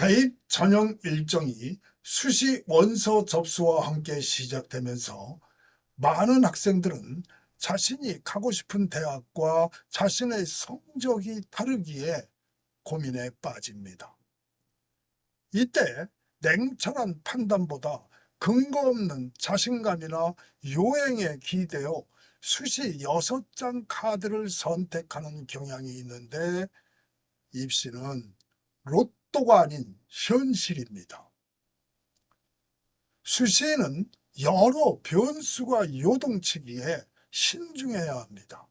대입 전형 일정이 수시 원서 접수와 함께 시작되면서 많은 학생들은 자신이 가고 싶은 대학과 자신의 성적이 다르기에 고민에 빠집니다. 이때 냉철한 판단보다 근거 없는 자신감이나 요행에 기대어 수시 6장 카드를 선택하는 경향이 있는데 입시는 로또가 아닌 현실입니다. 수시에는 여러 변수가 요동치기에 신중해야 합니다.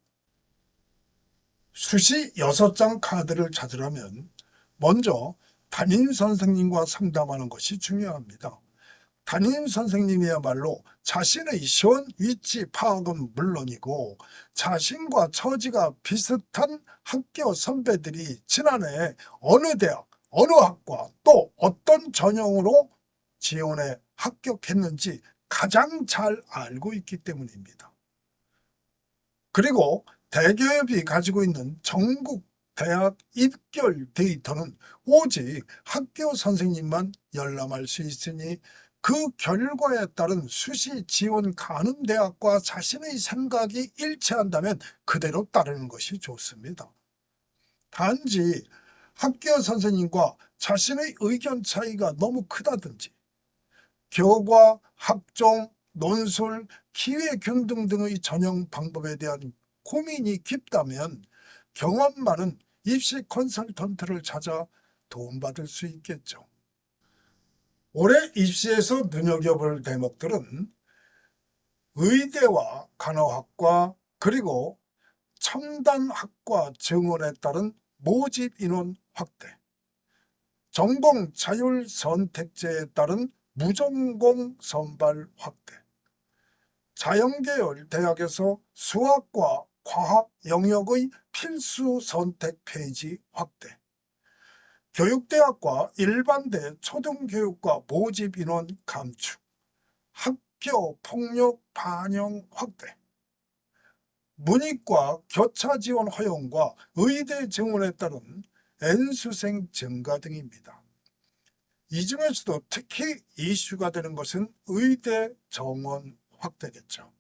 수시 6장 카드를 찾으려면 먼저 담임 선생님과 상담하는 것이 중요합니다. 담임 선생님이야말로 자신의 시험 위치 파악은 물론이고 자신과 처지가 비슷한 학교 선배들이 지난해 어느 대학, 어느 학과 또 어떤 전형으로 지원에 합격했는지 가장 잘 알고 있기 때문입니다. 그리고 대기업이 가지고 있는 전국 대학 입결 데이터는 오직 학교 선생님만 열람할 수 있으니 그 결과에 따른 수시 지원 가능 대학과 자신의 생각이 일치한다면 그대로 따르는 것이 좋습니다. 단지 학교 선생님과 자신의 의견 차이가 너무 크다든지 교과, 학종, 논술, 기회균등 등의 전형 방법에 대한 고민이 깊다면 경험 많은 입시 컨설턴트를 찾아 도움받을 수 있겠죠. 올해 입시에서 눈여겨볼 대목들은 의대와 간호학과 그리고 첨단학과 증원에 따른 모집 인원 확대, 전공 자율 선택제에 따른 무전공 선발 확대, 자연계열 대학에서 수학과 과학 영역의 필수 선택 페이지 확대, 교육대학과 일반대 초등교육과 모집 인원 감축, 학교 폭력 반영 확대, 문이과 교차 지원 허용과 의대 증원에 따른 N수생 증가 등입니다. 이 중에서도 특히 이슈가 되는 것은 의대 정원 확대겠죠.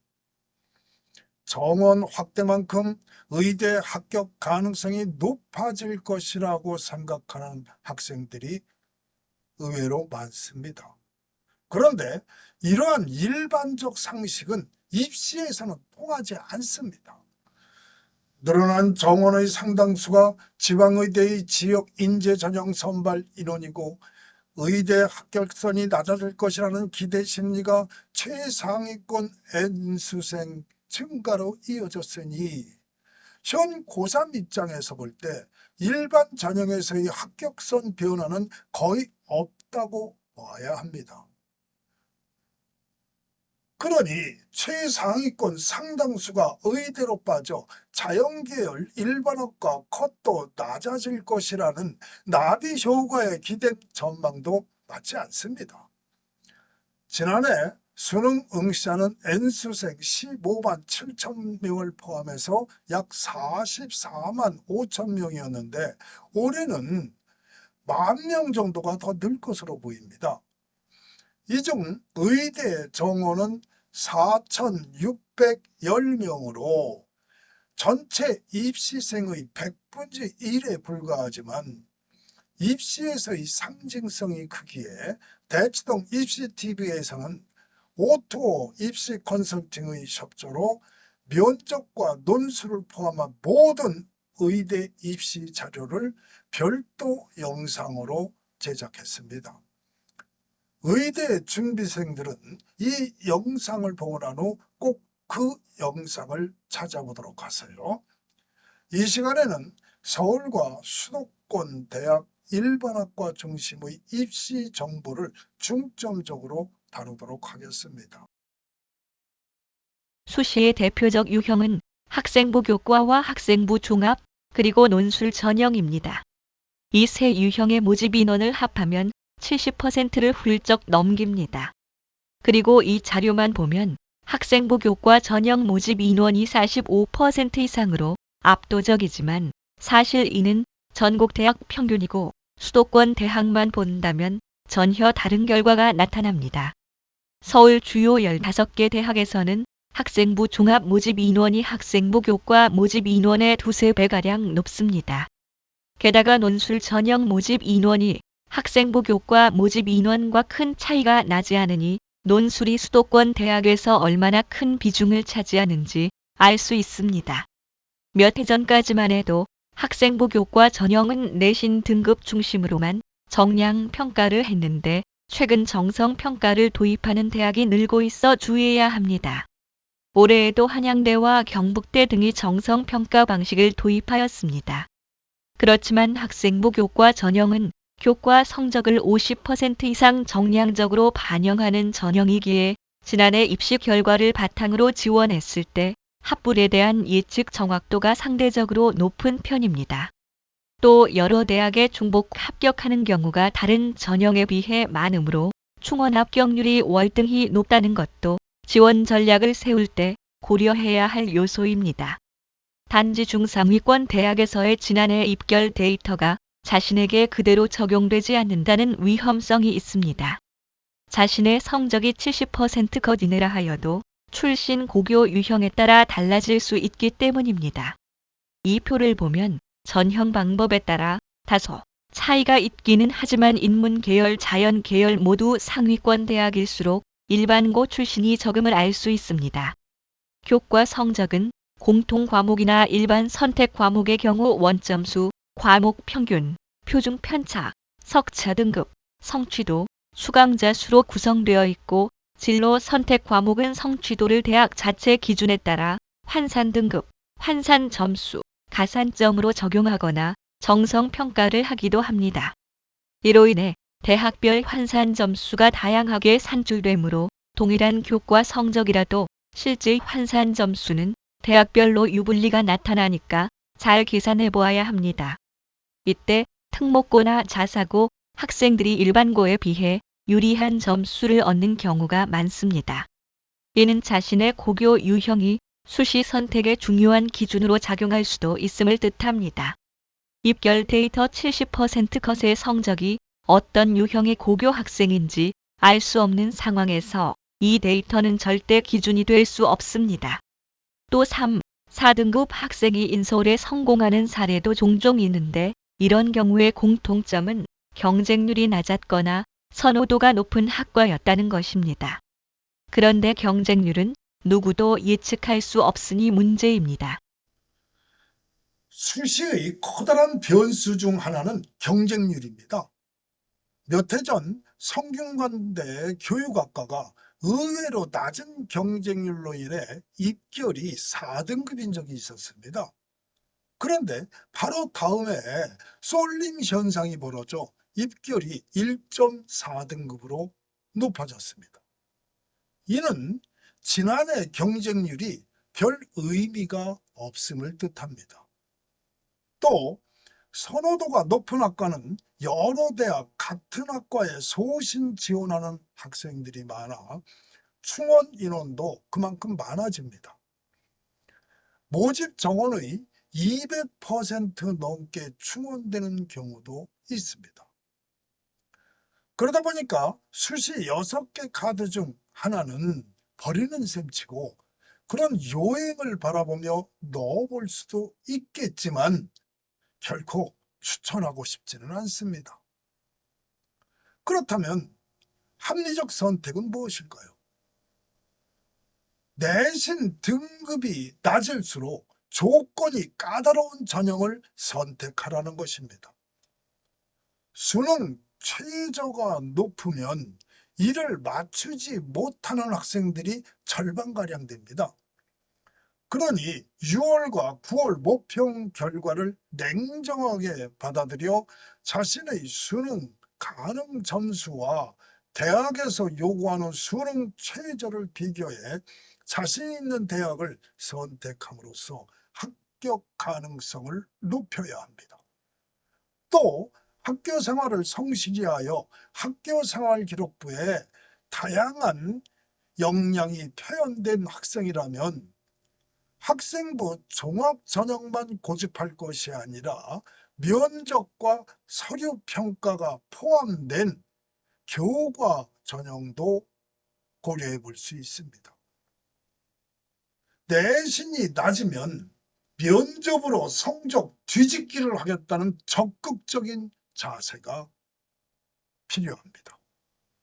정원 확대만큼 의대 합격 가능성이 높아질 것이라고 생각하는 학생들이 의외로 많습니다. 그런데 이러한 일반적 상식은 입시에서는 통하지 않습니다. 늘어난 정원의 상당수가 지방의대의 지역 인재 전형 선발 인원이고 의대 합격선이 낮아질 것이라는 기대 심리가 최상위권 N수생 증가로 이어졌으니 현 고3 입장에서 볼 때 일반 전형에서의 합격선 변화는 거의 없다고 봐야 합니다. 그러니 최상위권 상당수가 의대로 빠져 자연계열 일반학과 컷도 낮아질 것이라는 나비 효과에 기댄 전망도 맞지 않습니다. 지난해 수능 응시자는 N수생 15만 7천 명을 포함해서 약 44만 5천 명이었는데 올해는 10,000명 정도가 더 늘 것으로 보입니다. 이 중 의대 정원은 4,610명으로 전체 입시생의 100분의 1에 불과하지만 입시에서의 상징성이 크기에 대치동 입시TV에서는 오투오 입시 컨설팅의 협조로 면접과 논술을 포함한 모든 의대 입시 자료를 별도 영상으로 제작했습니다. 의대 준비생들은 이 영상을 보고 난 후 꼭 그 영상을 찾아보도록 하세요. 이 시간에는 서울과 수도권 대학 일반학과 중심의 입시 정보를 중점적으로 다루도록 하겠습니다. 수시의 대표적 유형은 학생부 교과와 학생부 종합, 그리고 논술 전형입니다. 이 세 유형의 모집 인원을 합하면 70%를 훌쩍 넘깁니다. 그리고 이 자료만 보면 학생부 교과 전형 모집 인원이 45% 이상으로 압도적이지만 사실 이는 전국 대학 평균이고 수도권 대학만 본다면 전혀 다른 결과가 나타납니다. 서울 주요 15개 대학에서는 학생부 종합 모집 인원이 학생부 교과 모집 인원의 두세 배가량 높습니다. 게다가 논술 전형 모집 인원이 학생부 교과 모집 인원과 큰 차이가 나지 않으니 논술이 수도권 대학에서 얼마나 큰 비중을 차지하는지 알 수 있습니다. 몇 해 전까지만 해도 학생부 교과 전형은 내신 등급 중심으로만 정량 평가를 했는데 최근 정성 평가를 도입하는 대학이 늘고 있어 주의해야 합니다. 올해에도 한양대와 경북대 등이 정성 평가 방식을 도입하였습니다. 그렇지만 학생부 교과 전형은 교과 성적을 50% 이상 정량적으로 반영하는 전형이기에 지난해 입시 결과를 바탕으로 지원했을 때 합불에 대한 예측 정확도가 상대적으로 높은 편입니다. 또 여러 대학에 중복 합격하는 경우가 다른 전형에 비해 많으므로 충원 합격률이 월등히 높다는 것도 지원 전략을 세울 때 고려해야 할 요소입니다. 단지 중상위권 대학에서의 지난해 입결 데이터가 자신에게 그대로 적용되지 않는다는 위험성이 있습니다. 자신의 성적이 70% 컷 이내라 하여도 출신 고교 유형에 따라 달라질 수 있기 때문입니다. 이 표를 보면 전형 방법에 따라 다소 차이가 있기는 하지만 인문 계열, 자연 계열 모두 상위권 대학일수록 일반고 출신이 적음을 알 수 있습니다. 교과 성적은 공통 과목이나 일반 선택 과목의 경우 원점수, 과목 평균, 표준 편차, 석차 등급, 성취도, 수강자 수로 구성되어 있고 진로 선택 과목은 성취도를 대학 자체 기준에 따라 환산 등급, 환산 점수, 가산점으로 적용하거나 정성 평가를 하기도 합니다. 이로 인해 대학별 환산 점수가 다양하게 산출되므로 동일한 교과 성적이라도 실제 환산 점수는 대학별로 유불리가 나타나니까 잘 계산해 보아야 합니다. 이때 특목고나 자사고 학생들이 일반고에 비해 유리한 점수를 얻는 경우가 많습니다. 이는 자신의 고교 유형이 수시 선택의 중요한 기준으로 작용할 수도 있음을 뜻합니다. 입결 데이터 70% 컷의 성적이 어떤 유형의 고교 학생인지 알 수 없는 상황에서 이 데이터는 절대 기준이 될 수 없습니다. 또 3, 4등급 학생이 인서울에 성공하는 사례도 종종 있는데 이런 경우의 공통점은 경쟁률이 낮았거나 선호도가 높은 학과였다는 것입니다. 그런데 경쟁률은 누구도 예측할 수 없으니 문제입니다. 수시의 커다란 변수 중 하나는 경쟁률입니다. 몇 해 전 성균관대 교육학과가 의외로 낮은 경쟁률로 인해 입결이 4등급인 적이 있었습니다. 그런데 바로 다음에 쏠림 현상이 벌어져 입결이 1.4등급으로 높아졌습니다. 이는 지난해 경쟁률이 별 의미가 없음을 뜻합니다. 또 선호도가 높은 학과는 여러 대학 같은 학과에 소신 지원하는 학생들이 많아 충원 인원도 그만큼 많아집니다. 모집 정원의 200% 넘게 충원되는 경우도 있습니다. 그러다 보니까 수시 6개 카드 중 하나는 버리는 셈치고 그런 요행을 바라보며 넣어볼 수도 있겠지만 결코 추천하고 싶지는 않습니다. 그렇다면 합리적 선택은 무엇일까요? 내신 등급이 낮을수록 조건이 까다로운 전형을 선택하라는 것입니다. 수능 최저가 높으면 이를 맞추지 못하는 학생들이 절반가량 됩니다. 그러니 6월과 9월 모평 결과를 냉정하게 받아들여 자신의 수능 가능 점수와 대학에서 요구하는 수능 최저를 비교해 자신 있는 대학을 선택함으로써 합격 가능성을 높여야 합니다. 또 학교 생활을 성실히 하여 학교 생활 기록부에 다양한 역량이 표현된 학생이라면 학생부 종합 전형만 고집할 것이 아니라 면접과 서류 평가가 포함된 교과 전형도 고려해 볼 수 있습니다. 내신이 낮으면 면접으로 성적 뒤집기를 하겠다는 적극적인 자세가 필요합니다.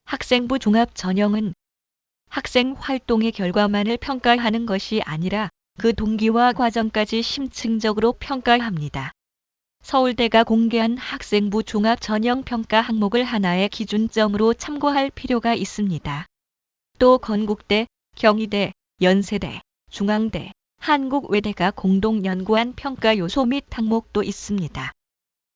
학생부 종합 전형은 학생 활동의 결과만을 평가하는 것이 아니라 그 동기와 과정까지 심층적으로 평가합니다. 서울대가 공개한 학생부 종합 전형 평가 항목을 하나의 기준점으로 참고할 필요가 있습니다. 또 건국대, 경희대, 연세대, 중앙대, 한국외대가 공동 연구한 평가 요소 및 항목도 있습니다.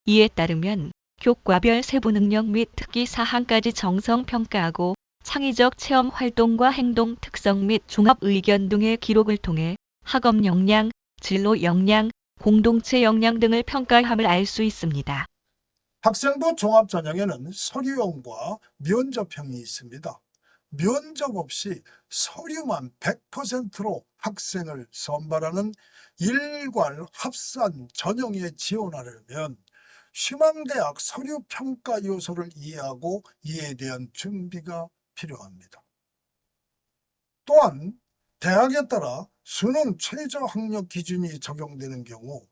이에 따르면 교과별 세부 능력 및 특기 사항까지 정성 평가하고 창의적 체험 활동과 행동 특성 및 종합 의견 등의 기록을 통해 학업 역량, 진로 역량, 공동체 역량 등을 평가함을 알 수 있습니다. 학생부 종합 전형에는 서류형과 면접형이 있습니다. 면접 없이 서류만 100%로 학생을 선발하는 일괄 합산 전형에 지원하려면 희망대학 서류 평가 요소를 이해하고 이에 대한 준비가 필요합니다. 또한 대학에 따라 수능 최저 학력 기준이 적용되는 경우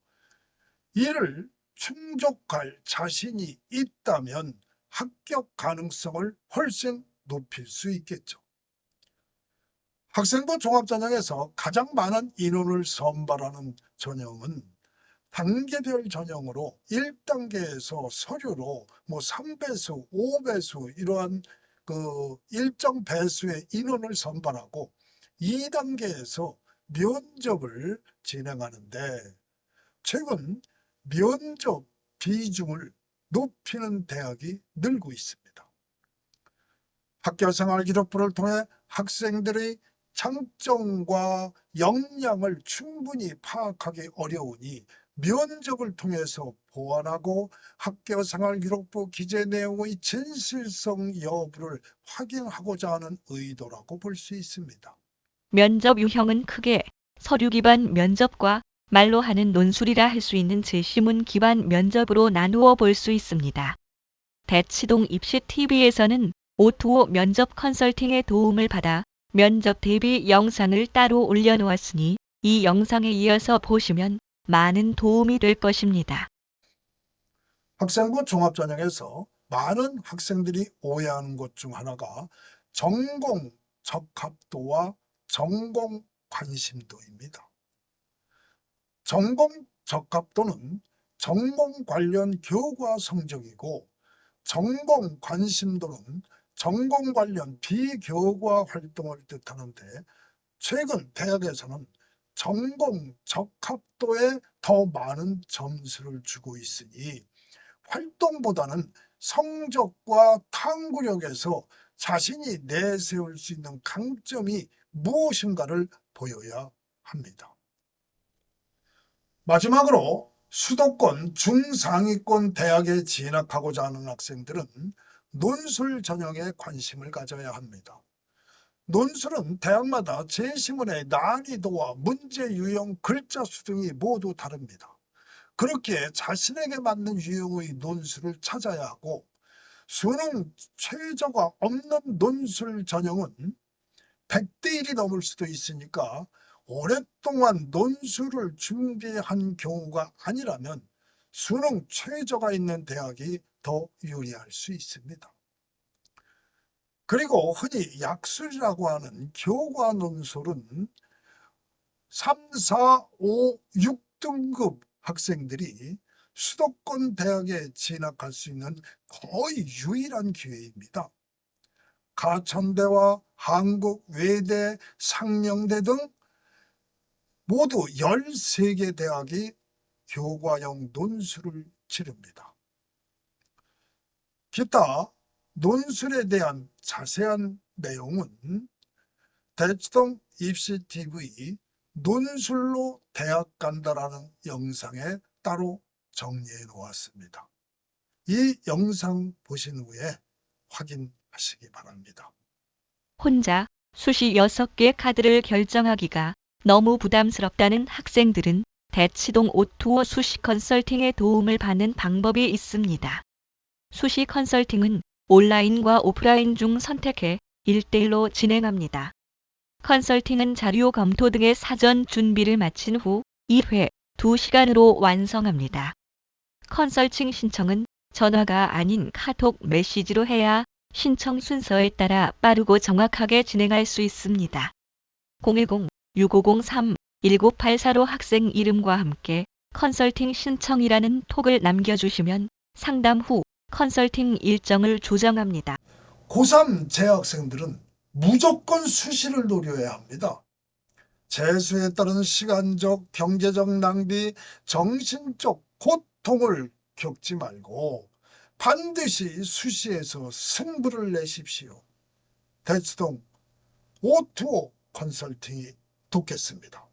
이를 충족할 자신이 있다면 합격 가능성을 훨씬 높일 수 있겠죠. 학생부 종합전형에서 가장 많은 인원을 선발하는 전형은 단계별 전형으로 1단계에서 서류로 3배수, 5배수 이러한 일정 배수의 인원을 선발하고 2단계에서 면접을 진행하는데 최근 면접 비중을 높이는 대학이 늘고 있습니다. 학교생활 기록부를 통해 학생들의 장점과 역량을 충분히 파악하기 어려우니 면접을 통해서 보완하고 학교생활 기록부 기재 내용의 진실성 여부를 확인하고자 하는 의도라고 볼 수 있습니다. 면접 유형은 크게 서류 기반 면접과 말로 하는 논술이라 할 수 있는 제시문 기반 면접으로 나누어 볼 수 있습니다. 대치동 입시TV에서는 O2O 면접 컨설팅의 도움을 받아 면접 대비 영상을 따로 올려놓았으니 이 영상에 이어서 보시면 많은 도움이 될 것입니다. 학생부 종합전형에서 많은 학생들이 오해하는 것 중 하나가 전공 적합도와 전공 관심도입니다. 전공 적합도는 전공 관련 교과 성적이고 전공 관심도는 전공 관련 비교과 활동을 뜻하는데 최근 대학에서는 전공 적합도에 더 많은 점수를 주고 있으니 활동보다는 성적과 탐구력에서 자신이 내세울 수 있는 강점이 무엇인가를 보여야 합니다. 마지막으로 수도권 중상위권 대학에 진학하고자 하는 학생들은 논술 전형에 관심을 가져야 합니다. 논술은 대학마다 제시문의 난이도와 문제 유형, 글자 수 등이 모두 다릅니다. 그렇기에 자신에게 맞는 유형의 논술을 찾아야 하고 수능 최저가 없는 논술 전형은 100대 1이 넘을 수도 있으니까 오랫동안 논술을 준비한 경우가 아니라면 수능 최저가 있는 대학이 더 유리할 수 있습니다. 그리고 흔히 약술이라고 하는 교과 논술은 3, 4, 5, 6등급 학생들이 수도권 대학에 진학할 수 있는 거의 유일한 기회입니다. 가천대와 한국외대, 상명대 등 모두 13개 대학이 교과형 논술을 치릅니다. 기타 논술에 대한 자세한 내용은 대치동 입시TV 논술로 대학 간다라는 영상에 따로 정리해 놓았습니다. 이 영상 보신 후에 확인하시기 바랍니다. 혼자 수시 6개 카드를 결정하기가 너무 부담스럽다는 학생들은 대치동 오투어 수시 컨설팅의 도움을 받는 방법이 있습니다. 수시 컨설팅은 온라인과 오프라인 중 선택해 1대1로 진행합니다. 컨설팅은 자료 검토 등의 사전 준비를 마친 후 2회 2시간으로 완성합니다. 컨설팅 신청은 전화가 아닌 카톡 메시지로 해야 신청 순서에 따라 빠르고 정확하게 진행할 수 있습니다. 010-6503-1984로 학생 이름과 함께 컨설팅 신청이라는 톡을 남겨주시면 상담 후 컨설팅 일정을 조정합니다. 고3 재학생들은 무조건 수시를 노려야 합니다. 재수에 따른 시간적, 경제적 낭비, 정신적 고통을 겪지 말고 반드시 수시에서 승부를 내십시오. 대치동 오투오 컨설팅이 돕겠습니다.